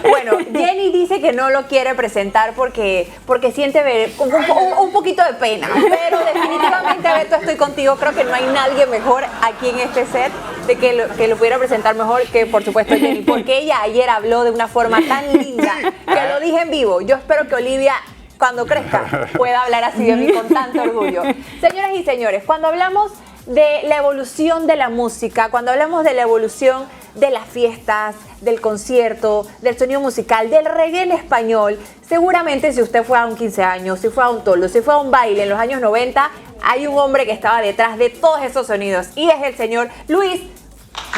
Bueno, Jenny dice que no lo quiere presentar porque siente un poquito de pena, pero definitivamente, Beto, estoy contigo. Creo que no hay nadie mejor aquí en este set de que lo pudiera presentar mejor que, por supuesto, Jenny, porque ella ayer habló de una forma tan linda que lo dije en vivo. Yo espero que Olivia, cuando crezca, pueda hablar así de mí con tanto orgullo. Señoras y señores, cuando hablamos de la evolución de la música, cuando hablamos de la evolución de las fiestas, del concierto, del sonido musical, del reggae en español, seguramente si usted fue a un 15 años, si fue a un tolo, si fue a un baile en los años 90, hay un hombre que estaba detrás de todos esos sonidos y es el señor Luis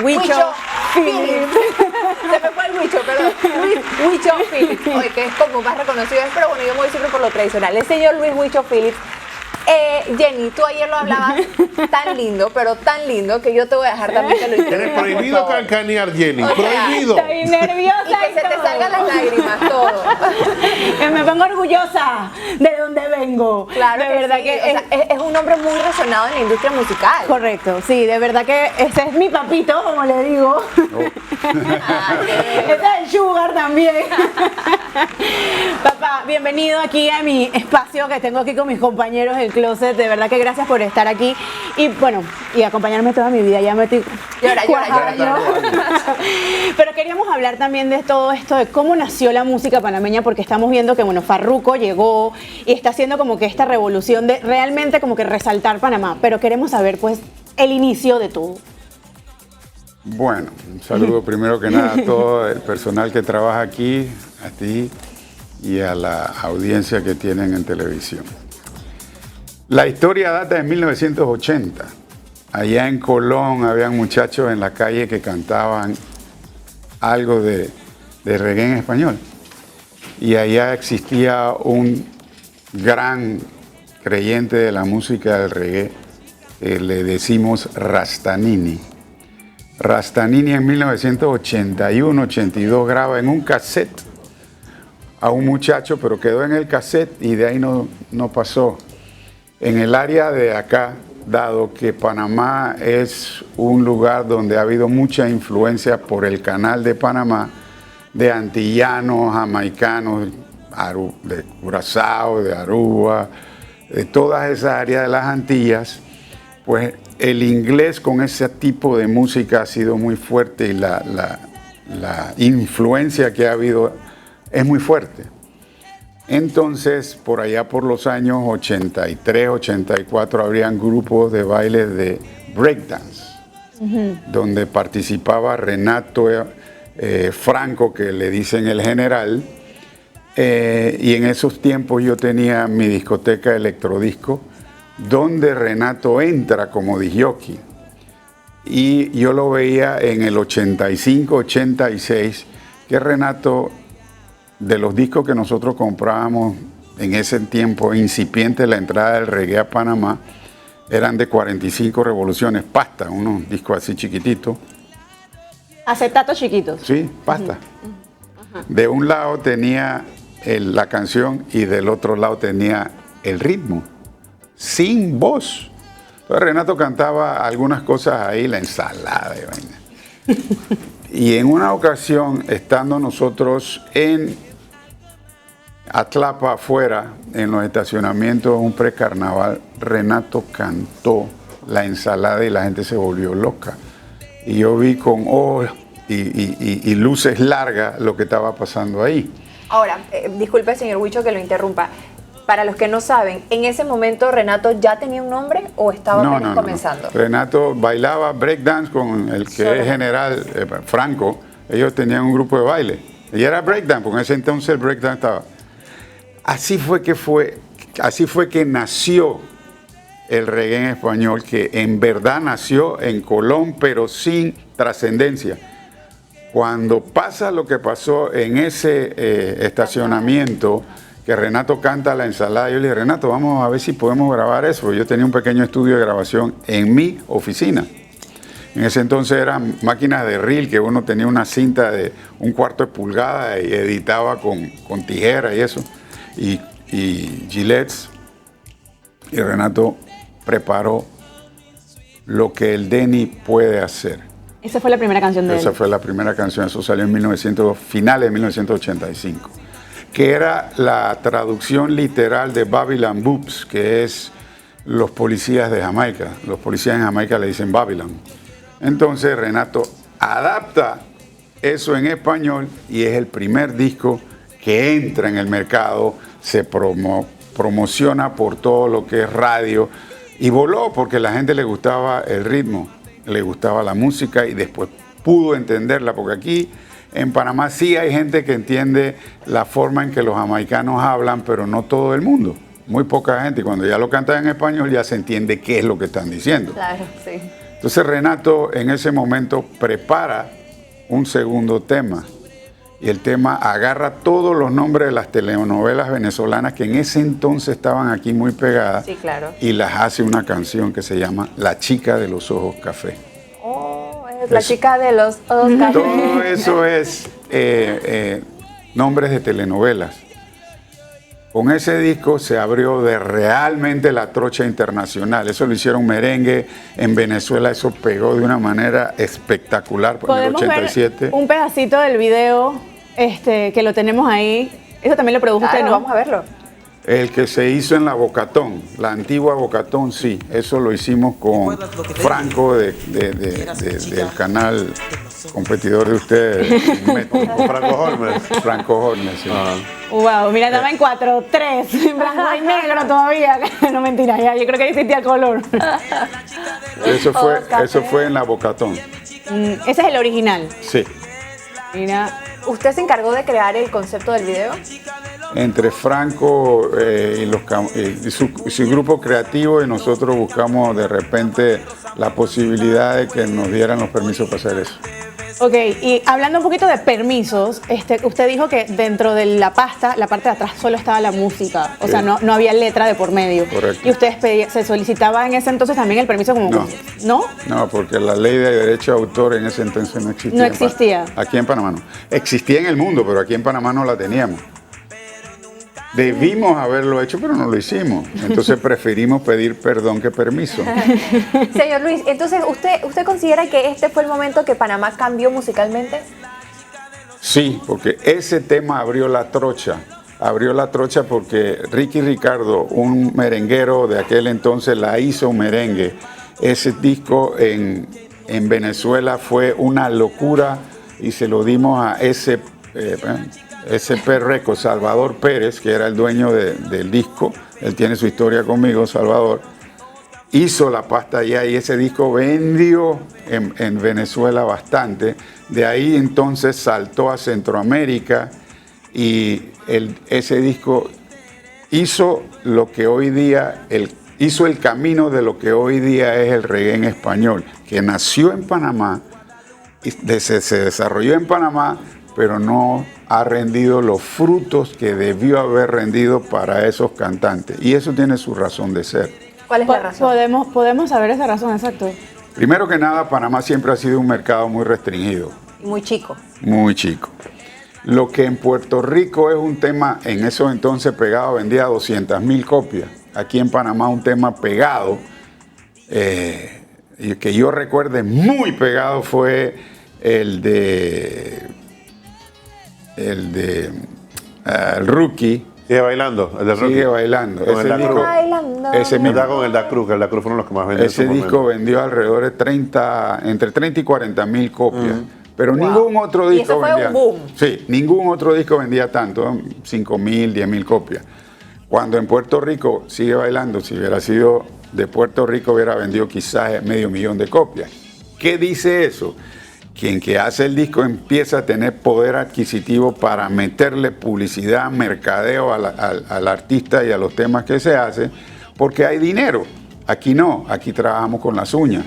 Huicho Phillips. Se me fue el Huicho, perdón. Luis Huicho Phillips, oye, que es como más reconocido, pero bueno, yo me voy siempre por lo tradicional. El señor Luis Huicho Phillips. Jenny, tú ayer lo hablabas tan lindo, pero tan lindo que yo te voy a dejar también que lo intentes. Tienes prohibido cancanear, Jenny, O sea, prohibido. Estoy nerviosa. Y que se te salgan las lágrimas, todo. Que me pongo orgullosa de donde vengo. Claro, de verdad sí. que O sea, es un hombre muy resonado en la industria musical. correcto, sí, de verdad que ese es mi papito, como le digo. Ese es el sugar también. Papá, bienvenido aquí a mi espacio que tengo aquí con mis compañeros del closet. De verdad que gracias por estar aquí y bueno, y acompañarme toda mi vida. Ya me estoy Llora. Pero queríamos hablar también de todo esto, de cómo nació la música panameña, porque estamos viendo que, bueno, Farruko llegó y está haciendo como que esta revolución de realmente como que resaltar Panamá. Pero queremos saber, pues, el inicio de todo. Bueno, un saludo primero que nada a todo el personal que trabaja aquí, a ti y a la audiencia que tienen en televisión. La historia data de 1980. Allá en Colón habían muchachos en la calle que cantaban algo de reggae en español. Y allá existía un gran creyente de la música del reggae, le decimos Rastanini. Rastanini en 1981-82 graba en un cassette a un muchacho, pero quedó en el cassette y de ahí no pasó. En el área de acá, dado que Panamá es un lugar donde ha habido mucha influencia por el canal de Panamá, de antillanos, jamaicanos, de Curazao, de Aruba, de todas esas áreas de las Antillas, pues el inglés con ese tipo de música ha sido muy fuerte y la influencia que ha habido es muy fuerte. Entonces, por allá por los años 83, 84, habrían grupos de baile de breakdance, donde participaba Renato Franco, que le dicen el general, y en esos tiempos yo tenía mi discoteca Electrodisco, donde Renato entra como disjockey. Y yo lo veía en el 85, 86, que Renato, de los discos que nosotros comprábamos en ese tiempo incipiente, la entrada del reggae a Panamá, eran de 45 revoluciones, pasta, unos discos así chiquititos. Acetatos chiquitos. Sí, pasta. De un lado tenía la canción y del otro lado tenía el ritmo, sin voz. Entonces Renato cantaba algunas cosas ahí, la ensalada y vaina. Y en una ocasión, estando nosotros en Atlapa afuera, en los estacionamientos, un precarnaval, Renato cantó la ensalada y la gente se volvió loca. Y yo vi con ojos y luces largas lo que estaba pasando ahí. Ahora, disculpe, señor Huicho, que lo interrumpa. Para los que no saben, ¿en ese momento Renato ya tenía un nombre o estaba apenas comenzando? Renato bailaba breakdance con el que es general Franco. Ellos tenían un grupo de baile. Y era breakdance, porque en ese entonces el breakdance estaba. Así fue que nació el reggae en español, que en verdad nació en Colón, pero sin trascendencia. Cuando pasa lo que pasó en ese estacionamiento, que Renato canta la ensalada, yo le dije, Renato, vamos a ver si podemos grabar eso. Yo tenía un pequeño estudio de grabación en mi oficina. En ese entonces eran máquinas de reel, que uno tenía una cinta de 1/4 de pulgada y editaba con tijera y eso, y gilets. Y Renato preparó lo que el Denny puede hacer. Esa fue la primera canción de Esa él. fue la primera canción, eso salió en finales de 1985, que era la traducción literal de Babylon Boobs, que es los policías de Jamaica. Los policías en Jamaica le dicen Babylon. Entonces Renato adapta eso en español y es el primer disco que entra en el mercado, se promociona por todo lo que es radio y voló porque a la gente le gustaba el ritmo, le gustaba la música y después pudo entenderla, porque aquí en Panamá sí hay gente que entiende la forma en que los jamaicanos hablan, pero no todo el mundo, muy poca gente, y cuando ya lo cantan en español ya se entiende qué es lo que están diciendo. Claro, sí. Entonces Renato en ese momento prepara un segundo tema y el tema agarra todos los nombres de las telenovelas venezolanas que en ese entonces estaban aquí muy pegadas, Sí, claro. y las hace una canción que se llama La chica de los ojos café. Oh, es la chica de los Oscars. Todo eso es nombres de telenovelas. Con ese disco se abrió de realmente la trocha internacional. Eso lo hicieron merengue. En Venezuela eso pegó de una manera espectacular por el Podemos 87. ver un pedacito del video que lo tenemos ahí. Eso también lo produjo Claro, usted, ¿no? vamos a verlo. El que se hizo en la Bocatón, la antigua Bocatón, sí. Eso lo hicimos con Franco del canal competidor de ustedes, Franco Horner. Franco Horner, sí. Wow, mira, estaba en 4-3, en blanco y negro todavía. No, mentira, ya, yo creo que existía color. Eso fue en la Bocatón, Ese es el original. sí. Mira, ¿Usted se encargó de crear el concepto del video? Entre Franco y su grupo creativo y nosotros buscamos de repente la posibilidad de que nos dieran los permisos para hacer eso. ok, y hablando un poquito de permisos, usted dijo que dentro de la pasta, la parte de atrás solo estaba la música, o Sí. sea, no había letra de por medio. Correcto. Y ustedes se solicitaba en ese entonces también el permiso como... No. ¿No? No, porque la ley de derecho de autor en ese entonces no existía. No existía. Aquí en Panamá no. Existía en el mundo, pero aquí en Panamá no la teníamos. Debimos haberlo hecho, pero no lo hicimos. Entonces preferimos pedir perdón que permiso. Señor Luis, entonces, ¿usted considera que este fue el momento que Panamá cambió musicalmente? Sí, porque ese tema abrió la trocha. Abrió la trocha porque Ricky Ricardo, un merenguero de aquel entonces, la hizo un merengue. Ese disco en Venezuela fue una locura y se lo dimos a SP Records, Salvador Pérez, que era el dueño del disco. Él tiene su historia conmigo, Salvador. Hizo la pasta allá y ese disco vendió en Venezuela bastante. De ahí entonces saltó a Centroamérica y ese disco hizo lo que hoy día, hizo el camino de lo que hoy día es el reggae en español, que nació en Panamá, y se desarrolló en Panamá, pero no ha rendido los frutos que debió haber rendido para esos cantantes. Y eso tiene su razón de ser. ¿Cuál es la razón? Podemos saber esa razón, exacto. Primero que nada, Panamá siempre ha sido un mercado muy restringido, Muy chico. muy chico. Lo que en Puerto Rico es un tema, en esos entonces pegado, vendía 200,000 copias. Aquí en Panamá un tema pegado, y que yo recuerde muy pegado, fue el Rookie. Sigue bailando, el de Rocky. Sigue bailando. Con el Da Cruz. Bailando. Ese mismo- Está con el Da Cruz, que el Da Cruz fueron los que más vendieron. Ese en su disco momento. vendió alrededor de entre 30 y 40,000 copias. Pero Wow. ningún otro Y disco eso fue vendía. un boom. Sí, ningún otro disco vendía tanto, 5,000, 10,000 copias. Cuando en Puerto Rico Sigue Bailando, si hubiera sido de Puerto Rico, hubiera vendido quizás 500,000 de copias. ¿Qué dice eso? Quien que hace el disco empieza a tener poder adquisitivo para meterle publicidad, mercadeo al artista y a los temas que se hace, porque hay dinero. Aquí no, aquí trabajamos con las uñas.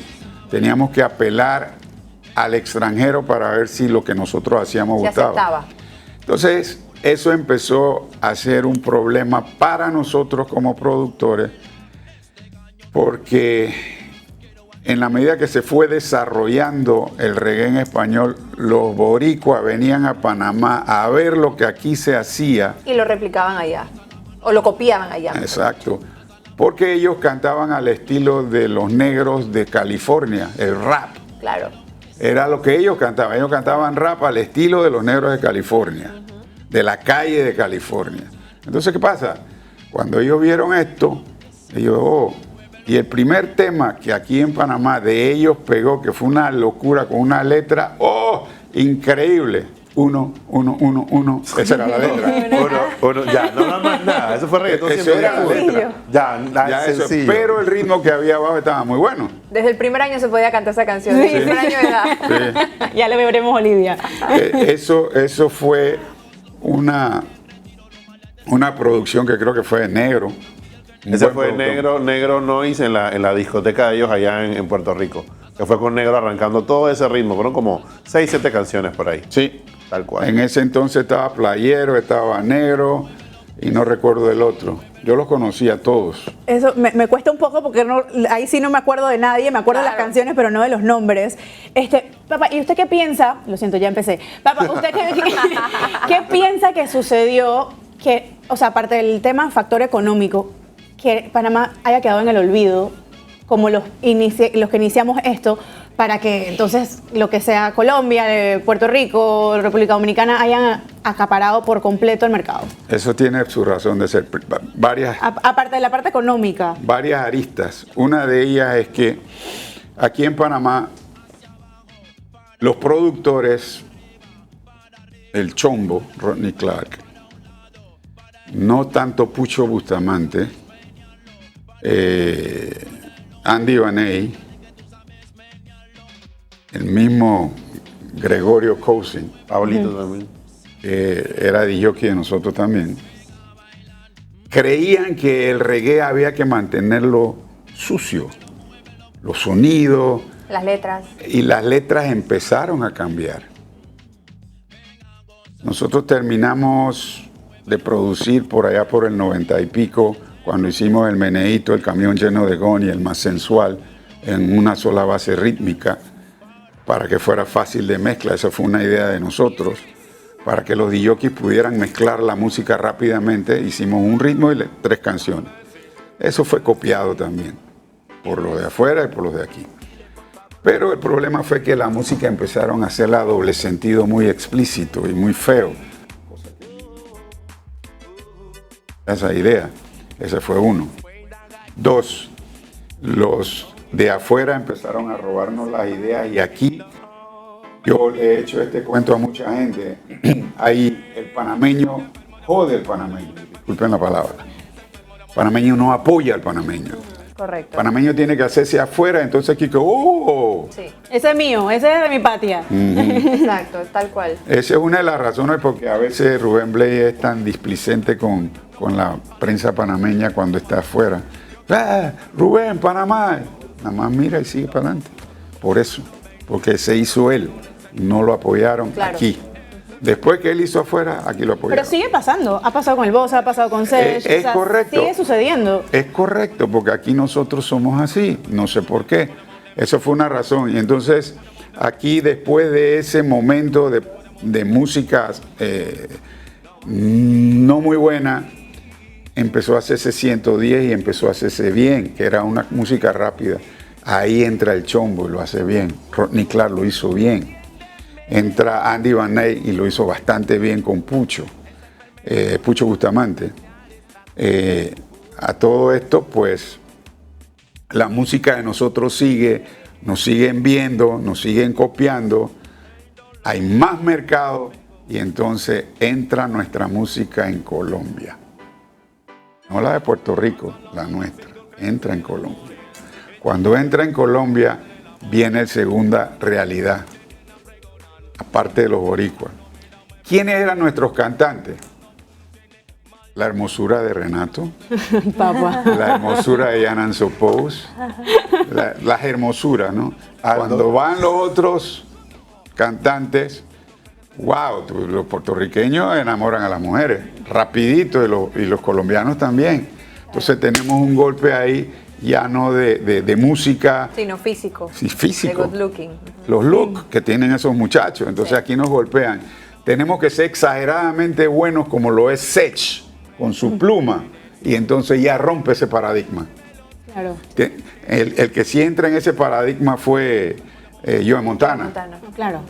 Teníamos que apelar al extranjero para ver si lo que nosotros hacíamos Se gustaba. aceptaba. Entonces, eso empezó a ser un problema para nosotros como productores, porque en la medida que se fue desarrollando el reggae en español, los boricuas venían a Panamá a ver lo que aquí se hacía. Y lo replicaban allá. O lo copiaban allá. Exacto. Porque ellos cantaban al estilo de los negros de California, el rap. Claro. era lo que ellos cantaban. Ellos cantaban rap al estilo de los negros de California, de la calle de California. Entonces, ¿qué pasa? Cuando ellos vieron esto, ellos, y el primer tema que aquí en Panamá de ellos pegó, que fue una locura con una letra, increíble. 1, 1, 1, 1. Esa era la letra. Uno, ya, no más nada. Eso fue reggaetón. Eso siempre era la letra. Ya Eso, sencillo. pero el ritmo que había abajo estaba muy bueno. Desde el primer año se podía cantar esa canción, desde el primer año de edad. Sí. Ya le veremos, Olivia. Eso fue una producción que creo que fue de Negro. Un Ese buen fue productor. Negro Noise en la discoteca de ellos allá en Puerto Rico. Que fue con Negro arrancando todo ese ritmo. Fueron como 6, 7 canciones por ahí. Sí. Tal cual. En ese entonces estaba Playero, estaba Negro y no recuerdo del otro. Yo los conocía a todos. Eso me cuesta un poco porque ahí sí no me acuerdo de nadie, me acuerdo de las Claro. canciones, pero no de los nombres. Papá, ¿y usted qué piensa? Lo siento, ya empecé. Papá, ¿usted qué piensa que sucedió? Que, o sea, aparte del tema factor económico, que Panamá haya quedado en el olvido, como los que iniciamos esto, para que entonces lo que sea Colombia, Puerto Rico, República Dominicana hayan acaparado por completo el mercado. Eso tiene su razón de ser. Varias Aparte de la parte económica. varias aristas. Una de ellas es que aquí en Panamá los productores, el Chombo, Rodney Clark, no tanto Pucho Bustamante, Andy Vaney, el mismo Gregorio Cousin, Pablito también. que era DJ de nosotros también, creían que el reggae había que mantenerlo sucio, los sonidos, Las letras. y las letras empezaron a cambiar. Nosotros terminamos de producir por allá por el 90 y pico, cuando hicimos el Meneíto, el camión lleno de goni, el más sensual, en una sola base rítmica, para que fuera fácil de mezcla. Esa fue una idea de nosotros, para que los DJs pudieran mezclar la música rápidamente. Hicimos un ritmo y 3 canciones. Eso fue copiado también, por los de afuera y por los de aquí. Pero el problema fue que la música empezaron a hacerla a doble sentido, muy explícito y muy feo. Esa idea, ese fue uno. 2, los de afuera empezaron a robarnos las ideas y aquí yo le he hecho este cuento a mucha gente. Ahí el panameño jode al panameño, disculpen la palabra. El panameño no apoya al panameño. Correcto. El panameño tiene que hacerse afuera, entonces aquí que Sí, Ese es mío, ese es de mi patria. exacto, tal cual. esa es una de las razones porque a veces Rubén Blades es tan displicente con la prensa panameña cuando está afuera. Rubén, Panamá. Nada más mira y sigue para adelante. Por eso, porque se hizo él. No lo apoyaron Claro. aquí. Después que él hizo afuera, aquí lo apoyaron. Pero sigue pasando. Ha pasado con el Bossa, ha pasado con Sech. Es correcto. Sigue sucediendo. Es correcto, porque aquí nosotros somos así. No sé por qué. Eso fue una razón. Y entonces, aquí después de ese momento de música no muy buena, empezó a hacerse 110 y empezó a hacerse bien, que era una música rápida. Ahí entra el Chombo y lo hace bien. Rodney Clark lo hizo bien. Entra Andy Vaney y lo hizo bastante bien con Pucho Bustamante. A todo esto, pues, la música de nosotros sigue, nos siguen viendo, nos siguen copiando, hay más mercado y entonces entra nuestra música en Colombia. No la de Puerto Rico, la nuestra, entra en Colombia. Cuando entra en Colombia, viene la segunda realidad, aparte de los boricuas. ¿Quiénes eran nuestros cantantes? La hermosura de Renato, Papá. la hermosura de Yanan Sopous, las hermosuras, ¿no? Cuando van los otros cantantes, wow, los puertorriqueños enamoran a las mujeres, rapidito, y los colombianos también. Entonces tenemos un golpe ahí ya no de música, Sino físico. sí, físico. De good looking. Los looks que tienen esos muchachos. Entonces aquí nos golpean. Tenemos que ser exageradamente buenos como lo es Sech con su pluma y entonces ya rompe ese paradigma. Claro. El que sí entra en ese paradigma fue Joe Montana. Montana. Claro.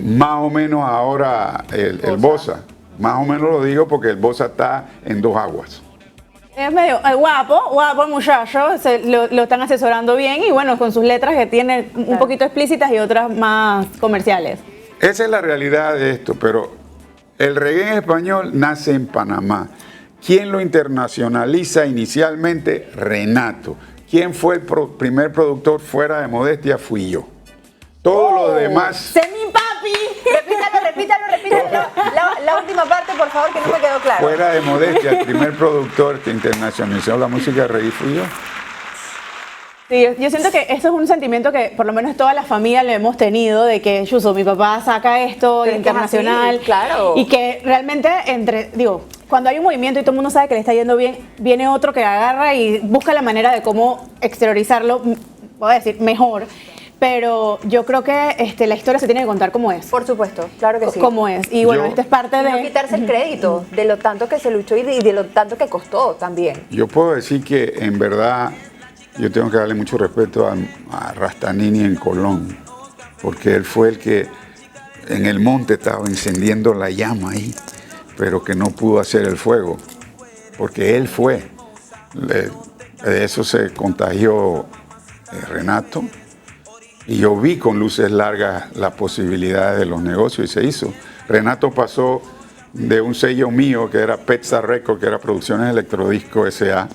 Más o menos ahora el Bossa. Más o menos lo digo porque el Bossa está en dos aguas. Es medio guapo el muchacho, lo están asesorando bien y bueno, con sus letras que tiene un poquito explícitas y otras más comerciales. Esa es la realidad de esto, pero el reggae en español nace en Panamá. ¿Quién lo internacionaliza inicialmente? Renato. ¿Quién fue el primer productor fuera de modestia? Fui yo. Todos los demás... ¡Sé mi papi! Repítalo. La última parte, por favor, que no me quedó claro. Fuera de modestia, el primer productor que internacionalizó la música de reggae fui yo. Sí, yo siento que eso es un sentimiento que por lo menos toda la familia le hemos tenido, de que, Yuso, mi papá saca esto Pero internacional. es que es así, claro. Y que realmente cuando hay un movimiento y todo el mundo sabe que le está yendo bien, viene otro que agarra y busca la manera de cómo exteriorizarlo, voy a decir, mejor. Pero yo creo que la historia se tiene que contar como es. Por supuesto, claro que sí. Como es. Y bueno, esta es parte Y de... no quitarse el crédito de lo tanto que se luchó y de lo tanto que costó también. Yo puedo decir que en verdad yo tengo que darle mucho respeto a Rastanini en Colón, porque él fue el que en el monte estaba encendiendo la llama ahí, pero que no pudo hacer el fuego, porque él fue. De eso se contagió Renato. Y yo vi con luces largas las posibilidades de los negocios y se hizo. Renato pasó de un sello mío que era Petza Record, que era Producciones Electrodisco S.A.,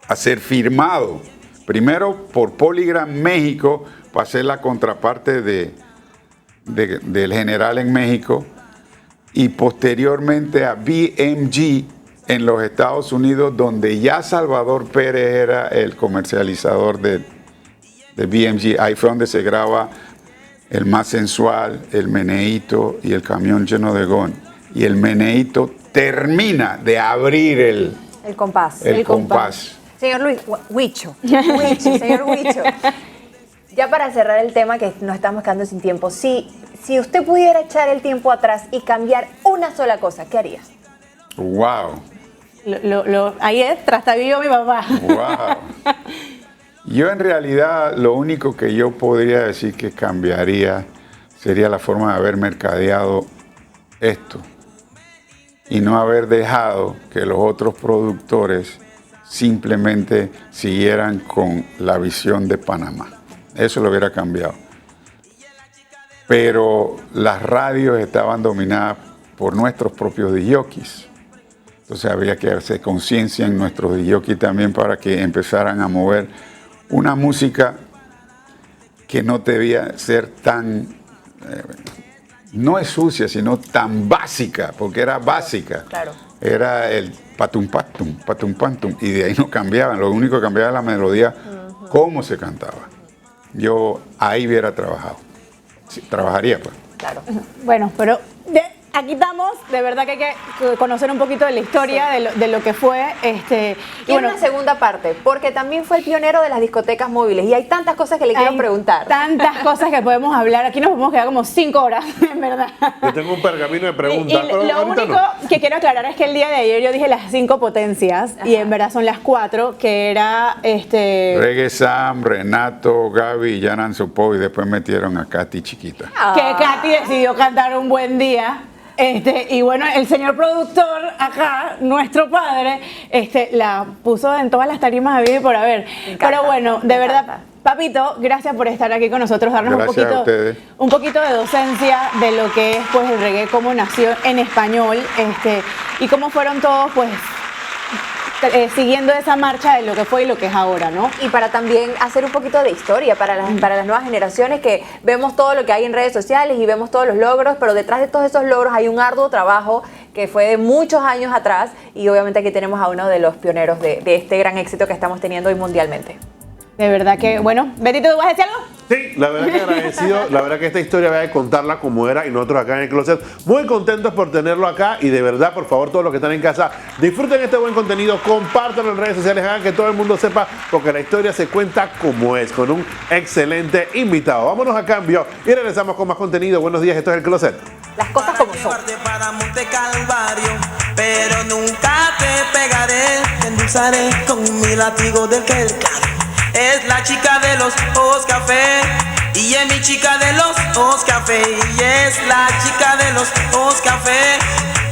a ser firmado primero por Polygram México para ser la contraparte del General en México y posteriormente a BMG en los Estados Unidos, donde ya Salvador Pérez era el comercializador de BMG. Ahí fue donde se graba El Más Sensual, El Meneíto y El Camión Lleno de Gon. Y el Meneíto termina de abrir el compás. compás. Señor Luis, señor Huicho. Ya para cerrar el tema, que nos estamos quedando sin tiempo, si usted pudiera echar el tiempo atrás y cambiar una sola cosa, ¿qué haría? ¡Wow! Ahí es, trastabillo mi papá. ¡Wow! Yo en realidad lo único que yo podría decir que cambiaría sería la forma de haber mercadeado esto y no haber dejado que los otros productores simplemente siguieran con la visión de Panamá. Eso lo hubiera cambiado. Pero las radios estaban dominadas por nuestros propios disjockeys. Entonces había que hacer conciencia en nuestros disjockeys también para que empezaran a mover una música que no debía ser tan, no es sucia, sino tan básica, porque era básica. Claro. Era el patum patum, patum pantum, y de ahí no cambiaban. Lo único que cambiaba era la melodía, cómo se cantaba. Yo ahí hubiera trabajado. Sí, trabajaría, pues. Claro. Bueno, pero aquí estamos, de verdad que hay que conocer un poquito de la historia, sí, de lo que fue. Y bueno, una segunda parte, porque también fue el pionero de las discotecas móviles y hay tantas cosas que le quiero preguntar. Tantas cosas que podemos hablar, aquí nos podemos quedar como 5 horas, en verdad. Yo tengo un pergamino de preguntas. Y lo único que quiero aclarar es que el día de ayer yo dije las 5 potencias. Ajá. Y en verdad son las 4, que era Reggae Sam, Renato, Gaby y Yanan Sopó, y después metieron a Katy chiquita. Que Katy decidió cantar Un Buen Día. Y bueno, el señor productor acá, nuestro padre, la puso en todas las tarimas a vivir por haber. Pero bueno, de verdad, papito, gracias por estar aquí con nosotros, darnos un poquito de docencia de lo que es pues el reggae, cómo nació en español, y cómo fueron todos pues siguiendo esa marcha de lo que fue y lo que es ahora, ¿no? Y para también hacer un poquito de historia para las nuevas generaciones, que vemos todo lo que hay en redes sociales y vemos todos los logros, pero detrás de todos esos logros hay un arduo trabajo que fue de muchos años atrás, y obviamente aquí tenemos a uno de los pioneros de este gran éxito que estamos teniendo hoy mundialmente. De verdad que, bueno, Betito, ¿tú vas a decir algo? Sí, la verdad que agradecido, la verdad que esta historia voy a contarla como era y nosotros acá en el Closet muy contentos por tenerlo acá, y de verdad, por favor, todos los que están en casa, disfruten este buen contenido, compártanlo en redes sociales, hagan que todo el mundo sepa, porque la historia se cuenta como es, con un excelente invitado. Vámonos a cambio y regresamos con más contenido. Buenos días, esto es el Closet. Las cosas como son. Para Monte Calvario, pero nunca te pegaré, te endulzaré con mi látigo del que el es la chica de los ojos café. Y es mi chica de los ojos café. Y es la chica de los ojos café.